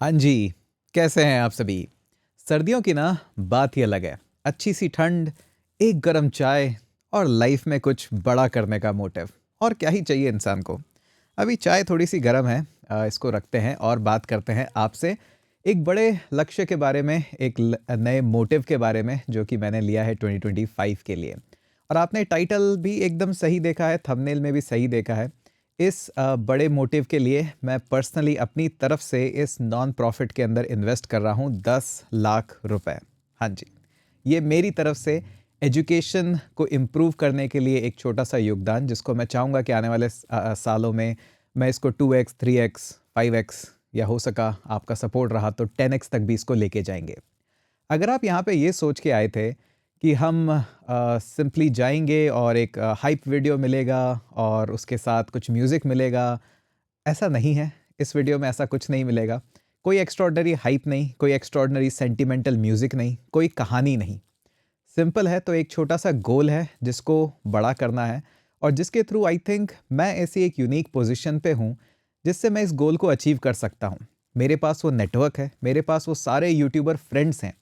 हाँ जी, कैसे हैं आप सभी? सर्दियों की ना बात ही अलग है। अच्छी सी ठंड, एक गरम चाय और लाइफ में कुछ बड़ा करने का मोटिव। और क्या ही चाहिए इंसान को? अभी चाय थोड़ी-सी गरम है, इसको रखते हैं और बात करते हैं आपसे एक बड़े लक्ष्य के बारे में, एक नए मोटिव के बारे में जो कि मैंने लिया है 2025 के लिए। और आपने टाइटल भी एकदम सही देखा है, थंबनेल में भी सही देखा है। इस बड़े मोटिव के लिए मैं पर्सनली अपनी तरफ से इस नॉन प्रॉफिट के अंदर इन्वेस्ट कर रहा हूँ 10 लाख रुपए। हाँ जी, ये मेरी तरफ से एजुकेशन को इम्प्रूव करने के लिए एक छोटा सा योगदान, जिसको मैं चाहूँगा कि आने वाले सालों में मैं इसको 2x 3x 5x या हो सका आपका सपोर्ट रहा तो 10x तक भी इसको लेके जाएंगे। अगर आप यहाँ पे ये सोच के आए थे कि हम सिंपली जाएंगे और एक हाइप वीडियो मिलेगा और उसके साथ कुछ म्यूज़िक मिलेगा, ऐसा नहीं है। इस वीडियो में ऐसा कुछ नहीं मिलेगा। कोई एक्स्ट्रॉर्डनरी हाइप नहीं, कोई एक्स्ट्रॉर्डनरी सेंटिमेंटल म्यूज़िक नहीं, कोई कहानी नहीं। सिंपल है तो एक छोटा सा गोल है जिसको बड़ा करना है और जिसके थ्रू आई थिंक मैं ऐसी एक यूनिक पोजीशन पे हूँ जिससे मैं इस गोल को अचीव कर सकता हूँ। मेरे पास वो नेटवर्क है, मेरे पास वो सारे यूट्यूबर फ्रेंड्स हैं,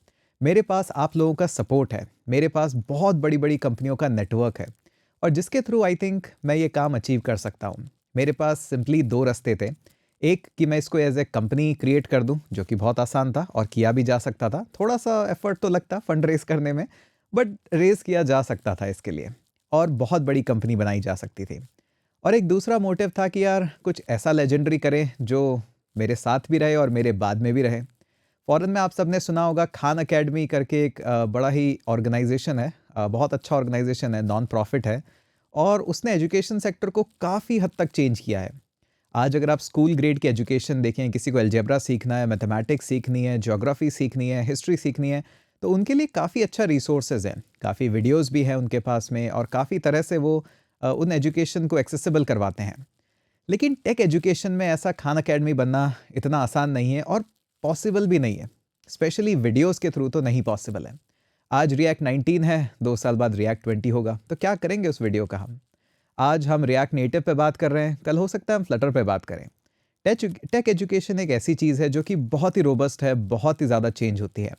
मेरे पास आप लोगों का सपोर्ट है, मेरे पास बहुत बड़ी बड़ी कंपनियों का नेटवर्क है और जिसके थ्रू आई थिंक मैं ये काम अचीव कर सकता हूँ। मेरे पास सिंपली दो रास्ते थे। एक कि मैं इसको एज ए कंपनी क्रिएट कर दूं, जो कि बहुत आसान था और किया भी जा सकता था। थोड़ा सा एफर्ट तो लगता फंड रेज करने में, बट रेज़ किया जा सकता था इसके लिए और बहुत बड़ी कंपनी बनाई जा सकती थी। और एक दूसरा मोटिव था कि यार कुछ ऐसा लेजेंडरी करें जो मेरे साथ भी रहे और मेरे बाद में भी रहे। फ़ॉरेन में आप सबने सुना होगा खान अकेडमी करके एक बड़ा ही ऑर्गेनाइजेशन है, बहुत अच्छा ऑर्गेनाइजेशन है, नॉन प्रॉफिट है और उसने एजुकेशन सेक्टर को काफ़ी हद तक चेंज किया है। आज अगर आप स्कूल ग्रेड की एजुकेशन देखें, किसी को अलजेब्रा सीखना है, मैथमेटिक्स सीखनी है, ज्योग्राफी सीखनी है, हिस्ट्री सीखनी है, तो उनके लिए काफ़ी अच्छा रिसोर्सेज हैं। काफ़ी वीडियोस भी हैं उनके पास में और काफ़ी तरह से वो उन एजुकेशन को एक्सेसिबल करवाते हैं। लेकिन टेक एजुकेशन में ऐसा खान अकेडमी बनना इतना आसान नहीं है और पॉसिबल भी नहीं है। स्पेशली वीडियोस के थ्रू तो नहीं पॉसिबल है। आज रिएक्ट 19 है, 2 साल बाद रिएक्ट 20 होगा, तो क्या करेंगे उस वीडियो का हम? आज हम रिएक्ट नेटिव पे बात कर रहे हैं, कल हो सकता है हम फ्लटर पे बात करें। टेक एजुकेशन एक ऐसी चीज़ है जो कि बहुत ही रोबस्ट है, बहुत ही ज़्यादा चेंज होती है।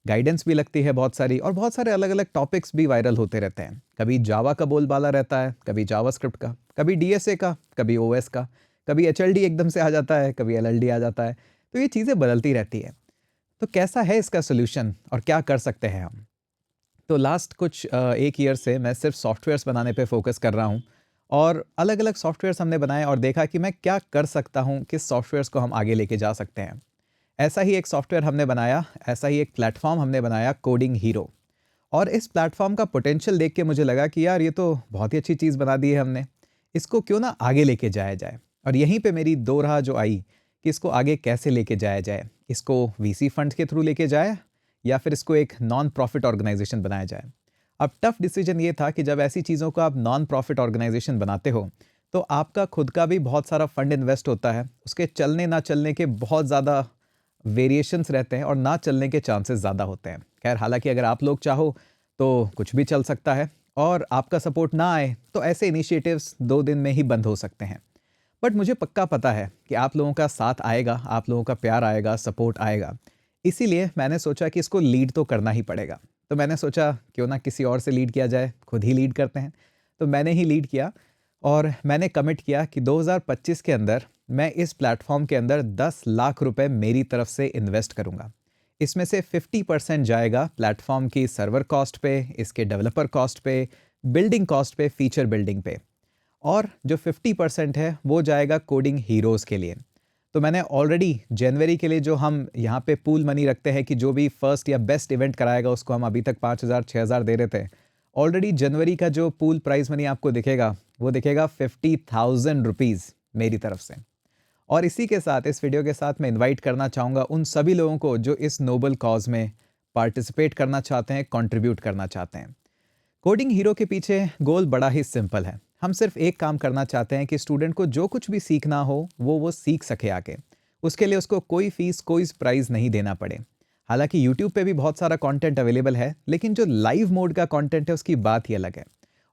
गाइडेंस भी लगती है बहुत सारी और बहुत सारे अलग अलग टॉपिक्स भी वायरल होते रहते हैं। कभी जावा का बोलबाला रहता है, कभी जावास्क्रिप्ट का, कभी डीएसए का, कभी ओएस का, कभी एचएलडी एकदम से आ जाता है, कभी एलएलडी आ जाता है। तो ये चीज़ें बदलती रहती है। तो कैसा है इसका सोल्यूशन और क्या कर सकते हैं हम? तो लास्ट कुछ 1 ईयर से मैं सिर्फ सॉफ्टवेयर्स बनाने पे फ़ोकस कर रहा हूँ और अलग-अलग सॉफ्टवेयर्स हमने बनाए और देखा कि मैं क्या कर सकता हूँ, किस सॉफ्टवेयर्स को हम आगे लेके जा सकते हैं। ऐसा ही एक सॉफ्टवेयर हमने बनाया, ऐसा ही एक प्लेटफ़ॉर्म हमने बनाया, कोडिंग हीरो। और इस प्लेटफ़ॉर्म का पोटेंशियल देख के मुझे लगा कि यार ये तो बहुत ही अच्छी चीज़ बना दी है हमने। इसको क्यों ना आगे लेके जाया जाए? और यहीं पे मेरी दो राह जो आई कि इसको आगे कैसे लेके जाया जाए? इसको वीसी फंड्स के थ्रू लेके जाए या फिर इसको एक नॉन प्रॉफिट ऑर्गेनाइजेशन बनाया जाए। अब टफ डिसीजन ये था कि जब ऐसी चीज़ों को आप नॉन प्रॉफिट ऑर्गेनाइजेशन बनाते हो, तो आपका खुद का भी बहुत सारा फंड इन्वेस्ट होता है। उसके चलने ना चलने के बहुत ज़्यादा वेरिएशंस रहते हैं और ना चलने के चांसेस ज़्यादा होते हैं। खैर, हालाँकि अगर आप लोग चाहो तो कुछ भी चल सकता है और आपका सपोर्ट ना आए तो ऐसे इनिशिएटिव्स 2 दिन में ही बंद हो सकते हैं। बट मुझे पक्का पता है कि आप लोगों का साथ आएगा, आप लोगों का प्यार आएगा, सपोर्ट आएगा। इसीलिए मैंने सोचा कि इसको लीड तो करना ही पड़ेगा। तो मैंने सोचा क्यों ना किसी और से लीड किया जाए, खुद ही लीड करते हैं। तो मैंने ही लीड किया और मैंने कमिट किया कि 2025 के अंदर मैं इस प्लेटफ़ॉर्म के अंदर 10 लाख रुपए मेरी तरफ से इन्वेस्ट करूँगा। इसमें से 50% जाएगा प्लेटफ़ॉर्म की सर्वर कॉस्ट पे, इसके डेवलपर कॉस्ट पे, बिल्डिंग कॉस्ट पे, फीचर बिल्डिंग पे। और जो 50% है वो जाएगा कोडिंग हीरोज़ के लिए। तो मैंने ऑलरेडी जनवरी के लिए जो हम यहाँ पे पूल मनी रखते हैं कि जो भी फर्स्ट या बेस्ट इवेंट कराएगा उसको हम अभी तक 5,000 6,000 दे रहे थे। ऑलरेडी जनवरी का जो पूल प्राइज़ मनी आपको दिखेगा, वो दिखेगा 50,000 रुपीज़ मेरी तरफ से। और इसी के साथ, इस वीडियो के साथ मैं इनवाइट करना चाहूँगा उन सभी लोगों को जो इस नोबल कॉज़ में पार्टिसिपेट करना चाहते हैं, कंट्रीब्यूट करना चाहते हैं। कोडिंग हीरो के पीछे गोल बड़ा ही सिंपल है। हम सिर्फ एक काम करना चाहते हैं कि स्टूडेंट को जो कुछ भी सीखना हो वो सीख सके आके। उसके लिए उसको कोई फीस, कोई प्राइस नहीं देना पड़े। हालांकि यूट्यूब पे भी बहुत सारा कंटेंट अवेलेबल है, लेकिन जो लाइव मोड का कंटेंट है उसकी बात ही अलग है।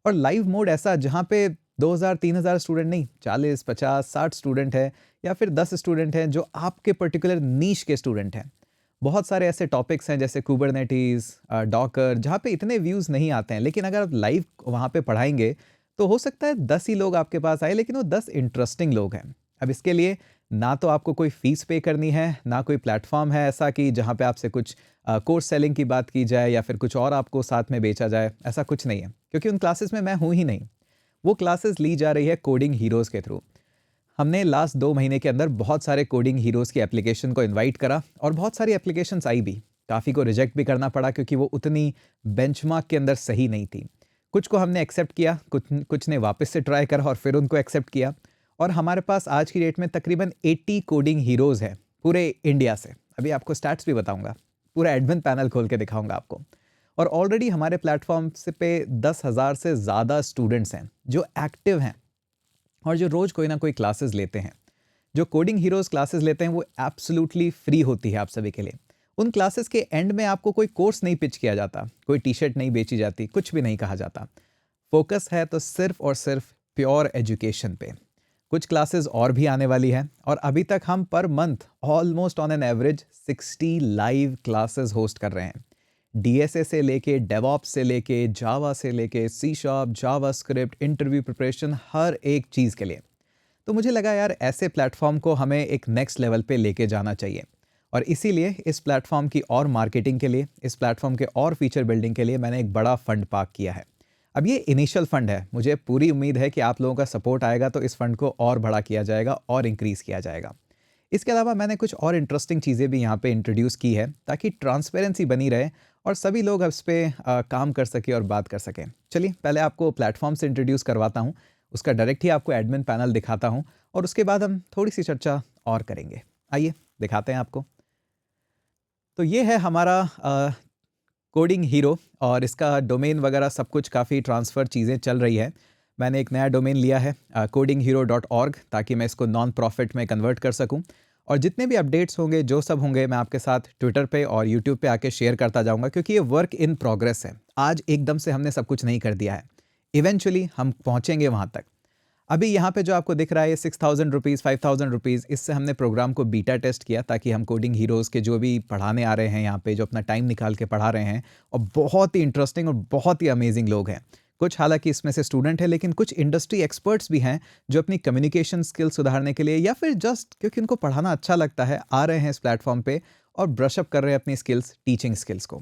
और लाइव मोड ऐसा जहाँ पे 2000-3000 स्टूडेंट नहीं, 40, 50, 60 स्टूडेंट हैं या फिर 10 स्टूडेंट हैं जो आपके पर्टिकुलर नीश के स्टूडेंट हैं। बहुत सारे ऐसे टॉपिक्स हैं जैसे कुबरनेटिस, डॉकर, जहाँ पे इतने व्यूज़ नहीं आते हैं, लेकिन अगर आप लाइव वहाँ पे पढ़ाएँगे, तो हो सकता है 10 ही लोग आपके पास आए, लेकिन वो 10 इंटरेस्टिंग लोग हैं। अब इसके लिए ना तो आपको कोई फ़ीस पे करनी है, ना कोई प्लेटफ़ॉर्म है ऐसा कि जहाँ पे आपसे कुछ कोर्स सेलिंग की बात की जाए या फिर कुछ और आपको साथ में बेचा जाए, ऐसा कुछ नहीं है। क्योंकि उन क्लासेस में मैं हूँ ही नहीं। वो क्लासेस ली जा रही है कोडिंग हीरोज़ के थ्रू। हमने लास्ट 2 महीने के अंदर बहुत सारे कोडिंग हीरोज़ की एप्लीकेशन को इनवाइट करा और बहुत सारी एप्लीकेशंस आई भी। काफ़ी को रिजेक्ट भी करना पड़ा क्योंकि वो उतनी बेंचमार्क के अंदर सही नहीं थी। कुछ को हमने एक्सेप्ट किया, कुछ कुछ ने वापस से ट्राई करा और फिर उनको एक्सेप्ट किया। और हमारे पास आज की डेट में तकरीबन 80 कोडिंग हीरोज़ हैं पूरे इंडिया से। अभी आपको स्टैट्स भी बताऊँगा, पूरा एडमिन पैनल खोल के दिखाऊँगा आपको। और ऑलरेडी हमारे प्लेटफ़ॉर्म से पे 10,000 से ज़्यादा स्टूडेंट्स हैं जो एक्टिव हैं और जो रोज़ कोई ना कोई क्लासेस लेते हैं। जो कोडिंग हीरोज़ क्लासेस लेते हैं वो एब्सोल्युटली फ्री होती है आप सभी के लिए। उन क्लासेस के एंड में आपको कोई कोर्स नहीं पिच किया जाता, कोई टी-शर्ट नहीं बेची जाती, कुछ भी नहीं कहा जाता। फ़ोकस है तो सिर्फ़ और सिर्फ़ प्योर एजुकेशन पे। कुछ क्लासेस और भी आने वाली हैं और अभी तक हम per month almost on an average 60 live classes host कर रहे हैं। डीएसए से लेके, डेवऑप्स से लेके, जावा से लेके, C sharp, JavaScript, interview preparation, हर एक चीज़ के लिए। तो मुझे लगा यार ऐसे प्लेटफॉर्म को हमें एक नेक्स्ट लेवल पे लेके जाना चाहिए और इसीलिए इस प्लेटफॉर्म की और मार्केटिंग के लिए, इस प्लेटफॉर्म के और फीचर बिल्डिंग के लिए मैंने एक बड़ा फंड पार्क किया है। अब ये इनिशियल फंड है, मुझे पूरी उम्मीद है कि आप लोगों का सपोर्ट आएगा तो इस फंड को और बड़ा किया जाएगा और इंक्रीज़ किया जाएगा। इसके अलावा मैंने कुछ और इंटरेस्टिंग चीज़ें भी यहाँ पे इंट्रोड्यूस की है ताकि ट्रांसपेरेंसी बनी रहे और सभी लोग अब इस पे काम कर सकें और बात कर सकें। चलिए पहले आपको प्लेटफॉर्म से इंट्रोड्यूस करवाता हूँ, उसका डायरेक्ट ही आपको एडमिन पैनल दिखाता हूँ और उसके बाद हम थोड़ी सी चर्चा और करेंगे। आइए दिखाते हैं आपको। तो ये है हमारा कोडिंग हीरो और इसका डोमेन वगैरह सब कुछ काफ़ी ट्रांसफ़र चीज़ें चल रही है। मैंने एक नया डोमेन लिया है codinghero.org, ताकि मैं इसको नॉन प्रॉफिट में कन्वर्ट कर सकूं और जितने भी अपडेट्स होंगे, जो सब होंगे, मैं आपके साथ ट्विटर पे और यूट्यूब पे आके शेयर करता जाऊंगा क्योंकि ये वर्क इन प्रोग्रेस है। आज एकदम से हमने सब कुछ नहीं कर दिया है, इवेंचुअली हम पहुंचेंगे वहां तक। अभी यहाँ पे जो आपको दिख रहा है ये 6,000 रुपीज़, 5,000 रुपीज़, इससे हमने प्रोग्राम को बीटा टेस्ट किया ताकि हम कोडिंग हीरोज़ के जो भी पढ़ाने आ रहे हैं यहाँ पे, जो अपना टाइम निकाल के पढ़ा रहे हैं और बहुत ही इंटरेस्टिंग और बहुत ही अमेजिंग लोग हैं। कुछ हालांकि इसमें से स्टूडेंट हैं, लेकिन कुछ इंडस्ट्री एक्सपर्ट्स भी हैं जो अपनी कम्युनिकेशन स्किल सुधारने के लिए या फिर जस्ट क्योंकि उनको पढ़ाना अच्छा लगता है आ रहे हैं इस प्लेटफॉर्म पे और ब्रशअप कर रहे हैं अपनी स्किल्स, टीचिंग स्किल्स को।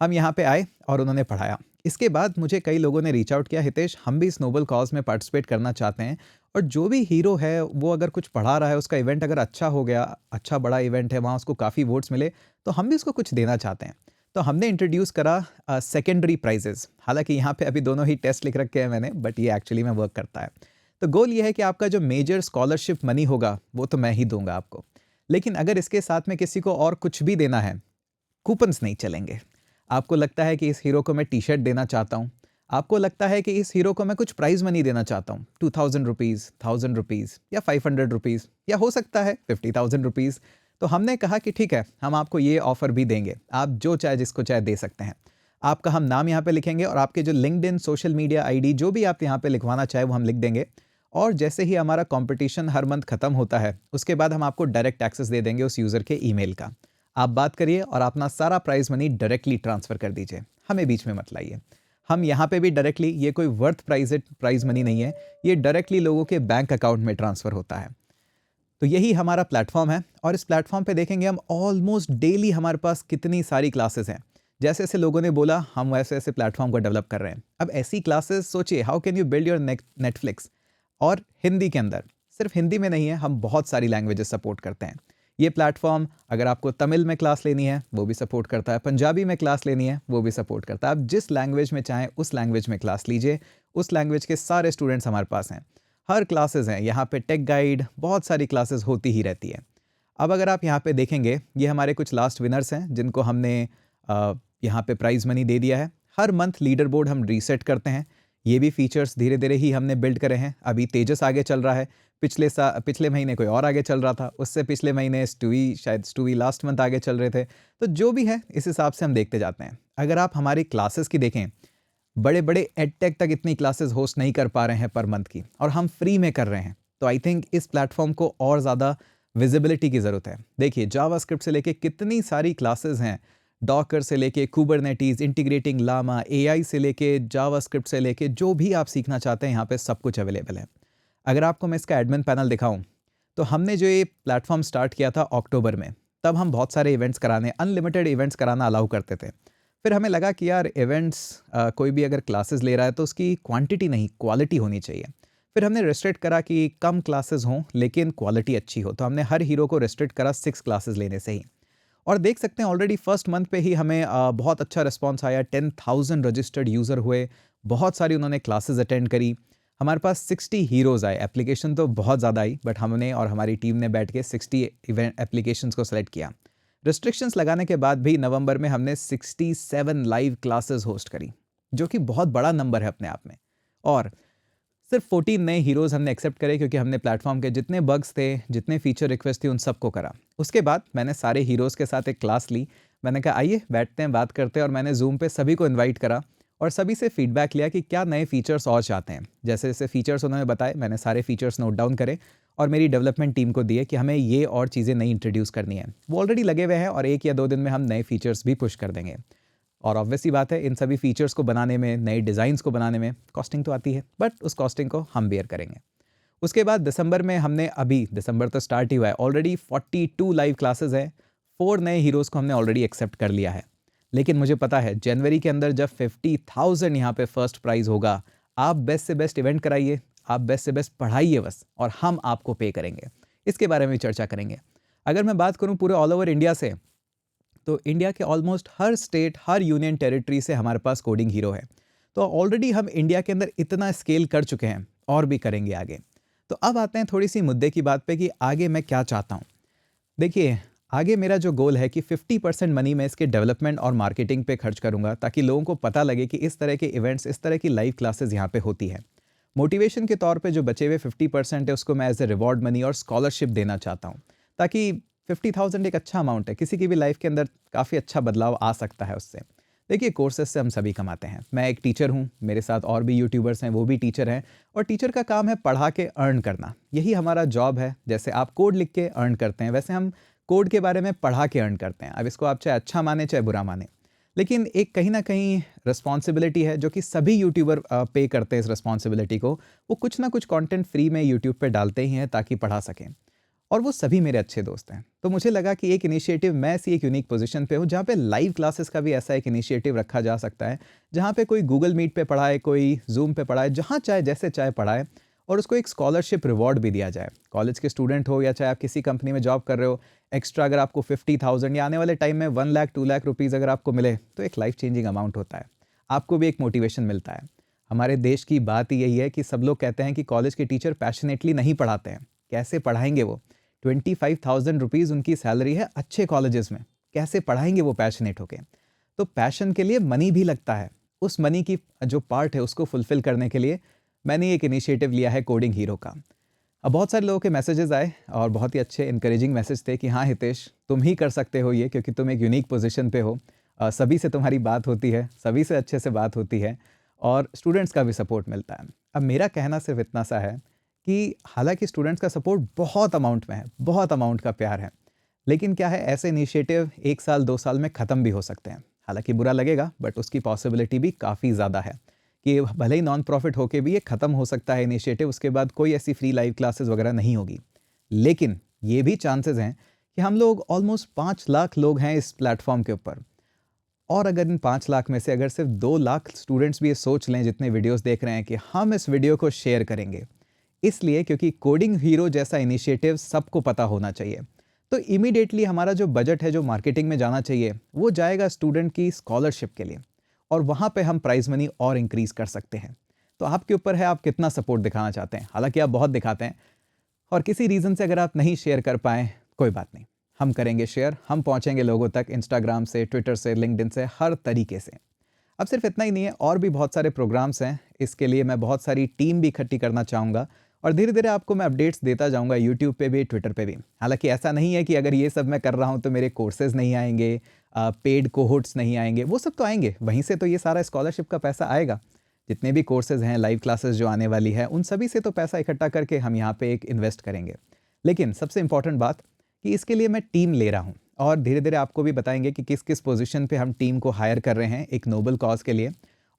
हम यहाँ पे आए और उन्होंने पढ़ाया। इसके बाद मुझे कई लोगों ने रीच आउट किया, हितेश हम भी इस नोबल कॉज में पार्टिसिपेट करना चाहते हैं और जो भी हीरो है वो अगर कुछ पढ़ा रहा है, उसका इवेंट अगर अच्छा हो गया, अच्छा बड़ा इवेंट है, वहाँ उसको काफ़ी वोट्स मिले, तो हम भी उसको कुछ देना चाहते हैं। तो हमने इंट्रोड्यूस करा सेकेंडरी प्राइजेस। हालांकि यहाँ पे अभी दोनों ही टेस्ट लिख रखे हैं मैंने, बट ये एक्चुअली में वर्क करता है। तो गोल ये है कि आपका जो मेजर स्कॉलरशिप मनी होगा वो तो मैं ही दूंगा आपको, लेकिन अगर इसके साथ में किसी को और कुछ भी देना है, कूपन्स नहीं चलेंगे। आपको लगता है कि इस हीरो को मैं टी शर्ट देना चाहता हूँ, आपको लगता है कि इस हीरो को मैं कुछ प्राइज मनी देना चाहता हूँ, 2,000 रुपीज़, 1,000 रुपीज़ या 500 रुपीज़ या हो सकता है 50,000 रुपीज़, तो हमने कहा कि ठीक है, हम आपको ये ऑफर भी देंगे, आप जो चाहे जिसको चाहे दे सकते हैं। आपका हम नाम यहाँ पे लिखेंगे और आपके जो लिंक्डइन, सोशल मीडिया आईडी, जो भी आप यहाँ पे लिखवाना चाहे वो हम लिख देंगे। और जैसे ही हमारा कंपटीशन हर मंथ खत्म होता है, उसके बाद हम आपको डायरेक्ट एक्सेस दे देंगे उस यूज़र के ईमेल का। आप बात करिए और अपना सारा प्राइज मनी डायरेक्टली ट्रांसफ़र कर दीजिए, हमें बीच में मत लाइए। हम यहाँ पे भी डायरेक्टली, ये कोई वर्थ प्राइज मनी नहीं है, ये डायरेक्टली लोगों के बैंक अकाउंट में ट्रांसफ़र होता है। तो यही हमारा प्लेटफॉर्म है और इस प्लेटफॉर्म पे देखेंगे हम ऑलमोस्ट डेली हमारे पास कितनी सारी क्लासेस हैं। जैसे जैसे लोगों ने बोला, हम वैसे ऐसे प्लेटफॉर्म को डेवलप कर रहे हैं। अब ऐसी क्लासेस सोचिए, how can you build your Netflix, और हिंदी के अंदर, सिर्फ हिंदी में नहीं है, हम बहुत सारी लैंग्वेजेस सपोर्ट करते हैं। ये प्लेटफॉर्म अगर आपको तमिल में क्लास लेनी है वो भी सपोर्ट करता है, पंजाबी में क्लास लेनी है वो भी सपोर्ट करता है। आप जिस लैंग्वेज में चाहें उस लैंग्वेज में क्लास लीजिए, उस लैंग्वेज के सारे स्टूडेंट्स हमारे पास हैं। हर क्लासेस हैं यहाँ पे, टेक गाइड, बहुत सारी क्लासेस होती ही रहती है। अब अगर आप यहाँ पे देखेंगे, ये हमारे कुछ लास्ट विनर्स हैं जिनको हमने यहाँ पे प्राइज़ मनी दे दिया है। हर मंथ लीडर बोर्ड हम रीसेट करते हैं, ये भी फीचर्स धीरे धीरे ही हमने बिल्ड करे हैं। अभी तेजस आगे चल रहा है, पिछले महीने कोई और आगे चल रहा था, उससे पिछले महीने स्टूवी लास्ट मंथ आगे चल रहे थे। तो जो भी है इस हिसाब से हम देखते जाते हैं। अगर आप हमारी क्लासेस की देखें, बड़े बड़े एडटेक तक इतनी क्लासेस होस्ट नहीं कर पा रहे हैं पर मंथ की, और हम फ्री में कर रहे हैं। तो आई थिंक इस प्लेटफॉर्म को और ज़्यादा विजिबिलिटी की ज़रूरत है। देखिए, जावास्क्रिप्ट से लेके कितनी सारी क्लासेस हैं, डॉकर से लेके कुबरनेटीज, इंटीग्रेटिंग लामा, एआई से लेके जावास्क्रिप्ट से लेके जो भी आप सीखना चाहते हैं यहाँ पे सब कुछ अवेलेबल है। अगर आपको मैं इसका एडमिन पैनल दिखाऊं, तो हमने जो ये प्लेटफॉर्म स्टार्ट किया था अक्टूबर में, तब हम बहुत सारे इवेंट्स कराने, अनलिमिटेड इवेंट्स कराना अलाउ करते थे। फिर हमें लगा कि यार इवेंट्स, कोई भी अगर क्लासेस ले रहा है तो उसकी क्वांटिटी नहीं क्वालिटी होनी चाहिए। फिर हमने रेस्ट्रिक्ट करा कि कम क्लासेस हों लेकिन क्वालिटी अच्छी हो, तो हमने हर हीरो को रेस्ट्रिक्ट करा 6 क्लासेस लेने से ही। और देख सकते हैं ऑलरेडी फर्स्ट मंथ पे ही हमें बहुत अच्छा रिस्पॉन्स आया, 10,000 रजिस्टर्ड यूज़र हुए, बहुत सारी उन्होंने क्लासेस अटेंड करी। हमारे पास 60 हीरोज़ आए, एप्लीकेशन तो बहुत ज़्यादा आई, बट हमने और हमारी टीम ने बैठ के 60 इवेंट एप्लीकेशंस को सेलेक्ट किया। रिस्ट्रिक्शंस लगाने के बाद भी नवंबर में हमने 67 लाइव क्लासेस होस्ट करी, जो कि बहुत बड़ा नंबर है अपने आप में। और सिर्फ 14 नए हीरोज़ हमने एक्सेप्ट करे, क्योंकि हमने प्लेटफॉर्म के जितने बग्स थे, जितने फीचर रिक्वेस्ट थी, उन सबको करा। उसके बाद मैंने सारे हीरोज़ के साथ एक क्लास ली। मैंने कहा आइए बैठते हैं, बात करते हैं, और मैंने जूम पे सभी को इन्वाइट करा और सभी से फीडबैक लिया कि क्या नए फीचर्स और चाहते हैं। जैसे जैसे फीचर्स उन्होंने बताए, मैंने सारे फीचर्स नोट डाउन करे और मेरी डेवलपमेंट टीम को दिए कि हमें ये और चीज़ें नई इंट्रोड्यूस करनी है। वो ऑलरेडी लगे हुए हैं और 1 या 2 दिन में हम नए फीचर्स भी पुश कर देंगे। और ऑब्वियस सी बात है, इन सभी फीचर्स को बनाने में, नए डिज़ाइंस को बनाने में कॉस्टिंग तो आती है, बट उस कॉस्टिंग को हम बेयर करेंगे। उसके बाद दिसंबर में हमने, अभी दिसंबर तो स्टार्ट ही हुआ है, ऑलरेडी 42 लाइव क्लासेस है, 4 नए हीरोज़ को हमने ऑलरेडी एक्सेप्ट कर लिया है। लेकिन मुझे पता है जनवरी के अंदर जब 50,000 यहाँ पे फर्स्ट प्राइज़ होगा, आप बेस्ट से बेस्ट इवेंट कराइए, आप बेस्ट से बेस्ट पढ़ाइए बस, और हम आपको पे करेंगे। इसके बारे में चर्चा करेंगे। अगर मैं बात करूँ पूरे ऑल ओवर इंडिया से, तो इंडिया के ऑलमोस्ट हर स्टेट, हर यूनियन टेरिटरी से हमारे पास कोडिंग हीरो है। तो ऑलरेडी हम इंडिया के अंदर इतना स्केल कर चुके हैं और भी करेंगे आगे। तो अब आते हैं थोड़ी सी मुद्दे की बात पे कि आगे मैं क्या चाहता हूँ। देखिए, आगे मेरा जो गोल है कि 50% मनी मैं इसके डेवलपमेंट और मार्केटिंग पे खर्च करूँगा, ताकि लोगों को पता लगे कि इस तरह के इवेंट्स, इस तरह की लाइव क्लासेस यहाँ पे होती है। मोटिवेशन के तौर पे जो बचे हुए 50% है उसको मैं एज ए रिवॉर्ड मनी और स्कॉलरशिप देना चाहता हूँ, ताकि 50,000 एक अच्छा अमाउंट है, किसी की भी लाइफ के अंदर काफ़ी अच्छा बदलाव आ सकता है उससे। देखिए, कोर्सेज से हम सभी कमाते हैं। मैं एक टीचर हूँ, मेरे साथ और भी यूट्यूबर्स हैं, वो भी टीचर हैं, और टीचर का काम है पढ़ा के अर्न करना, यही हमारा जॉब है। जैसे आप कोड लिख के अर्न करते हैं, वैसे हम कोड के बारे में पढ़ा के अर्न करते हैं। अब इसको आप चाहे अच्छा माने चाहे बुरा माने, लेकिन एक कहीं ना कहीं रिस्पॉन्सिबिलिटी है जो कि सभी यूट्यूबर पे करते हैं इस रिस्पॉन्सिबिलिटी को। वो कुछ ना कुछ कंटेंट फ्री में यूट्यूब पे डालते ही हैं ताकि पढ़ा सकें, और वो सभी मेरे अच्छे दोस्त हैं। तो मुझे लगा कि एक इनिशिएटिव, मैं ऐसी एक यूनिक पोजीशन पे हूँ जहाँ पे लाइव क्लासेस का भी ऐसा एक इनिशिएटिव रखा जा सकता है, जहाँ पे कोई गूगल मीट पे पढ़ाए, कोई जूम पे पढ़ाए, जहाँ चाहे जैसे चाहे पढ़ाए, और उसको एक स्कॉलरशिप रिवॉर्ड भी दिया जाए। कॉलेज के स्टूडेंट हो या चाहे आप किसी कंपनी में जॉब कर रहे हो, एक्स्ट्रा अगर आपको 50,000 या आने वाले टाइम में 1 लाख 2 लाख रुपीज़ अगर आपको मिले, तो एक लाइफ चेंजिंग अमाउंट होता है। आपको भी एक मोटिवेशन मिलता है। हमारे देश की बात ही यही है कि सब लोग कहते हैं कि कॉलेज के टीचर पैशनेटली नहीं पढ़ाते हैं। कैसे पढ़ाएंगे वो? 25,000 रुपीज़ उनकी सैलरी है अच्छे कॉलेजेस में, कैसे पढ़ाएंगे वो पैशनेट होके? तो पैशन के लिए मनी भी लगता है। उस मनी की जो पार्ट है उसको फुलफिल करने के लिए मैंने एक इनिशिएटिव लिया है कोडिंग हीरो का। अब बहुत सारे लोगों के मैसेजेस आए और बहुत ही अच्छे इनकरेजिंग मैसेज थे कि हाँ हितेश, तुम ही कर सकते हो ये, क्योंकि तुम एक यूनिक पोजीशन पे हो। सभी से तुम्हारी बात होती है, सभी से अच्छे से बात होती है, और स्टूडेंट्स का भी सपोर्ट मिलता है। अब मेरा कहना सिर्फ इतना सा है कि हालांकि स्टूडेंट्स का सपोर्ट बहुत अमाउंट में है, बहुत अमाउंट का प्यार है, लेकिन क्या है, ऐसे इनिशिएटिव 1 साल 2 साल में ख़त्म भी हो सकते हैं। हालांकि बुरा लगेगा, बट उसकी पॉसिबिलिटी भी काफ़ी ज़्यादा है कि भले ही नॉन प्रॉफिट होके भी ये ख़त्म हो सकता है इनिशिएटिव, उसके बाद कोई ऐसी फ्री लाइव क्लासेस वगैरह नहीं होगी। लेकिन ये भी चांसेस हैं कि हम लोग ऑलमोस्ट 5 लाख लोग हैं इस प्लेटफॉर्म के ऊपर, और अगर इन 5 लाख में से अगर सिर्फ 2 लाख स्टूडेंट्स भी ये सोच लें जितने वीडियोस देख रहे हैं कि हम इस वीडियो को शेयर करेंगे, इसलिए क्योंकि कोडिंग हीरो जैसा इनिशिएटिव सबको पता होना चाहिए, तो इमीडिएटली हमारा जो बजट है, जो मार्केटिंग में जाना चाहिए, वो जाएगा स्टूडेंट की स्कॉलरशिप के लिए, और वहाँ पे हम प्राइस मनी और इंक्रीज कर सकते हैं। तो आपके ऊपर है आप कितना सपोर्ट दिखाना चाहते हैं। हालांकि आप बहुत दिखाते हैं, और किसी रीज़न से अगर आप नहीं शेयर कर पाएँ, कोई बात नहीं, हम करेंगे शेयर, हम पहुँचेंगे लोगों तक, इंस्टाग्राम से, ट्विटर से, लिंक्डइन से, हर तरीके से। अब सिर्फ इतना ही नहीं है, और भी बहुत सारे प्रोग्राम्स हैं। इसके लिए मैं बहुत सारी टीम भी इकट्ठी करना चाहूँगा, और धीरे धीरे आपको मैं अपडेट्स देता जाऊँगा यूट्यूब पे भी, ट्विटर पे भी। हालांकि ऐसा नहीं है कि अगर ये सब मैं कर रहा हूँ तो मेरे कोर्सेज़ नहीं आएंगे, पेड कोहोर्ट्स नहीं आएंगे, वो सब तो आएंगे, वहीं से तो ये सारा स्कॉलरशिप का पैसा आएगा। जितने भी कोर्सेज हैं, लाइव क्लासेस जो आने वाली है, उन सभी से तो पैसा इकट्ठा करके हम यहाँ पे एक इन्वेस्ट करेंगे। लेकिन सबसे इंपॉर्टेंट बात कि इसके लिए मैं टीम ले रहा हूँ, और धीरे धीरे आपको भी बताएंगे कि किस किस पोजीशन पे हम टीम को हायर कर रहे हैं एक नोबल कॉज के लिए।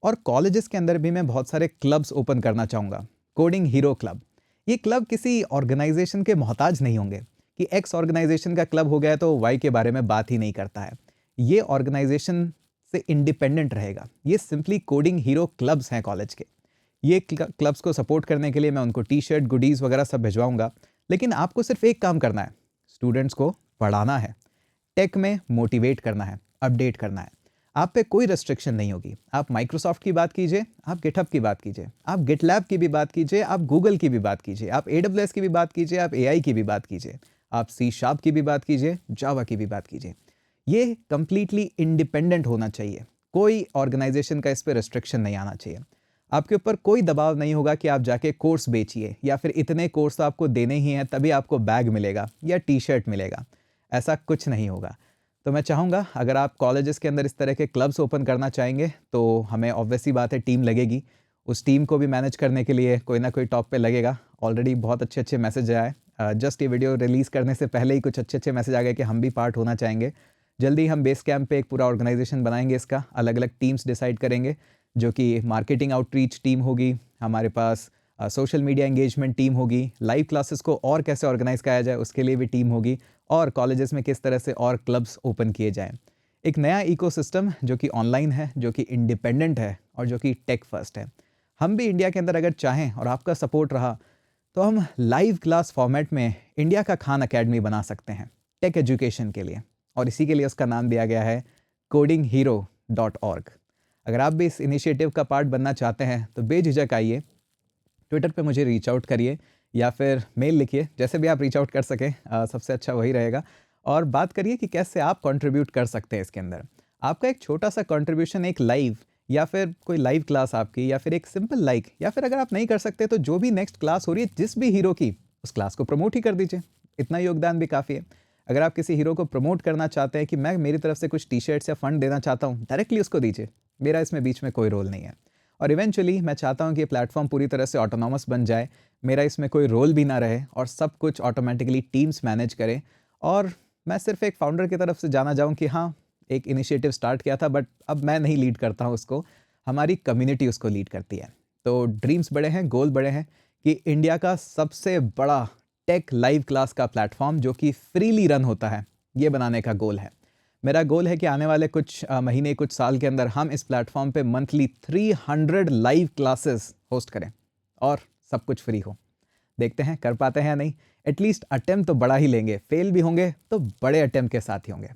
और कॉलेजेस के अंदर भी मैं बहुत सारे क्लब्स ओपन करना चाहूँगा, कोडिंग हीरो क्लब। ये क्लब किसी ऑर्गेनाइजेशन के मोहताज नहीं होंगे कि एक्स ऑर्गेनाइजेशन का क्लब हो गया तो वाई के बारे में बात ही नहीं करता है। ये ऑर्गेनाइजेशन से इंडिपेंडेंट रहेगा। ये सिंपली कोडिंग हीरो क्लब्स हैं कॉलेज के। ये क्लब्स को सपोर्ट करने के लिए मैं उनको टी शर्ट, गुडीज़ वगैरह सब भिजवाऊंगा। लेकिन आपको सिर्फ एक काम करना है, स्टूडेंट्स को पढ़ाना है, टेक में मोटिवेट करना है, अपडेट करना है। आप पे कोई रेस्ट्रिक्शन नहीं होगी। आप माइक्रोसॉफ्ट की बात कीजिए, आप गिटहब की बात कीजिए, आप गिटलैब की भी बात कीजिए, आप गूगल की भी बात कीजिए, आप AWS की भी बात कीजिए, आप AI की भी बात कीजिए, आप C# की भी बात कीजिए, जावा की भी बात कीजिए। ये कंप्लीटली इंडिपेंडेंट होना चाहिए। कोई ऑर्गेनाइजेशन का इस पर रेस्ट्रिक्शन नहीं आना चाहिए। आपके ऊपर कोई दबाव नहीं होगा कि आप जाके कोर्स बेचिए, या फिर इतने कोर्स तो आपको देने ही हैं तभी आपको बैग मिलेगा या टी शर्ट मिलेगा। ऐसा कुछ नहीं होगा। तो मैं चाहूँगा अगर आप कॉलेजेस के अंदर इस तरह के क्लब्स ओपन करना चाहेंगे तो हमें ऑब्वियसली बात है टीम लगेगी। उस टीम को भी मैनेज करने के लिए कोई ना कोई टॉप पे लगेगा। ऑलरेडी बहुत अच्छे अच्छे मैसेज आए, जस्ट ये वीडियो रिलीज़ करने से पहले ही कुछ अच्छे अच्छे मैसेज आ गए कि हम भी पार्ट होना चाहेंगे। जल्दी हम बेस कैंप पे एक पूरा ऑर्गेनाइजेशन बनाएंगे, इसका अलग अलग टीम्स डिसाइड करेंगे, जो कि मार्केटिंग आउटरीच टीम होगी, हमारे पास सोशल मीडिया एंगेजमेंट टीम होगी, लाइव क्लासेस को और कैसे ऑर्गेनाइज किया जाए उसके लिए भी टीम होगी, और कॉलेजेस में किस तरह से और क्लब्स ओपन किए जाएं। एक नया इकोसिस्टम जो कि ऑनलाइन है, जो कि इंडिपेंडेंट है और जो कि टेक फर्स्ट है। हम भी इंडिया के अंदर अगर चाहें और आपका सपोर्ट रहा तो हम लाइव क्लास फॉर्मेट में इंडिया का खान अकेडमी बना सकते हैं टेक एजुकेशन के लिए, और इसी के लिए उसका नाम दिया गया है codinghero.org। अगर आप भी इस इनिशिएटिव का पार्ट बनना चाहते हैं तो बेझिझक आइए, ट्विटर पे मुझे रीच आउट करिए या फिर मेल लिखिए, जैसे भी आप रीच आउट कर सकें सबसे अच्छा वही रहेगा। और बात करिए कि कैसे आप कंट्रीब्यूट कर सकते हैं इसके अंदर। आपका एक छोटा सा कंट्रीब्यूशन, एक लाइव या फिर कोई लाइव क्लास आपकी, या फिर एक सिंपल लाइक, या फिर अगर आप नहीं कर सकते तो जो भी नेक्स्ट क्लास हो रही है जिस भी हीरो की, उस क्लास को प्रमोट ही कर दीजिए। इतना योगदान भी काफ़ी है। अगर आप किसी हीरो को प्रमोट करना चाहते हैं कि मैं मेरी तरफ से कुछ टी शर्ट्स या फंड देना चाहता हूँ, डायरेक्टली उसको दीजिए। मेरा इसमें बीच में कोई रोल नहीं है। और इवेंचुअली मैं चाहता हूँ कि ये प्लेटफॉर्म पूरी तरह से ऑटोनॉमस बन जाए, मेरा इसमें कोई रोल भी ना रहे और सब कुछ ऑटोमेटिकली टीम्स मैनेज करें, और मैं सिर्फ एक फाउंडर की तरफ से जाना जाऊँ कि हाँ एक इनिशिएटिव स्टार्ट किया था, बट अब मैं नहीं लीड करता हूँ उसको, हमारी कम्युनिटी उसको लीड करती है। तो ड्रीम्स बड़े हैं, गोल बड़े हैं कि इंडिया का सबसे बड़ा टेक लाइव क्लास का प्लेटफॉर्म जो कि फ्रीली रन होता है, ये बनाने का गोल है। मेरा गोल है कि आने वाले कुछ महीने, कुछ साल के अंदर हम इस प्लेटफॉर्म पे मंथली 300 लाइव क्लासेस होस्ट करें और सब कुछ फ्री हो। देखते हैं कर पाते हैं या नहीं। एटलीस्ट अटेम्प्ट तो बड़ा ही लेंगे, फेल भी होंगे तो बड़े अटेम्प्ट के साथ ही होंगे।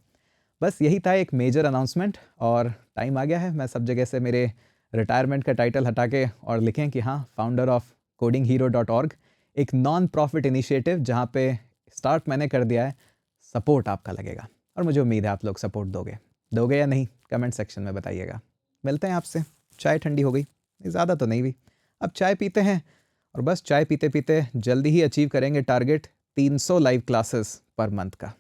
बस यही था एक मेजर अनाउंसमेंट, और टाइम आ गया है मैं सब जगह से मेरे रिटायरमेंट का टाइटल हटा के और लिखें कि हाँ फाउंडर ऑफ codinghero.org, एक नॉन प्रॉफिट इनिशिएटिव जहाँ पे स्टार्ट मैंने कर दिया है। सपोर्ट आपका लगेगा और मुझे उम्मीद है आप लोग सपोर्ट दोगे या नहीं, कमेंट सेक्शन में बताइएगा। मिलते हैं आपसे। चाय ठंडी हो गई, ज़्यादा तो नहीं भी, अब चाय पीते हैं, और बस चाय पीते पीते जल्दी ही अचीव करेंगे target 300 live classes per month का।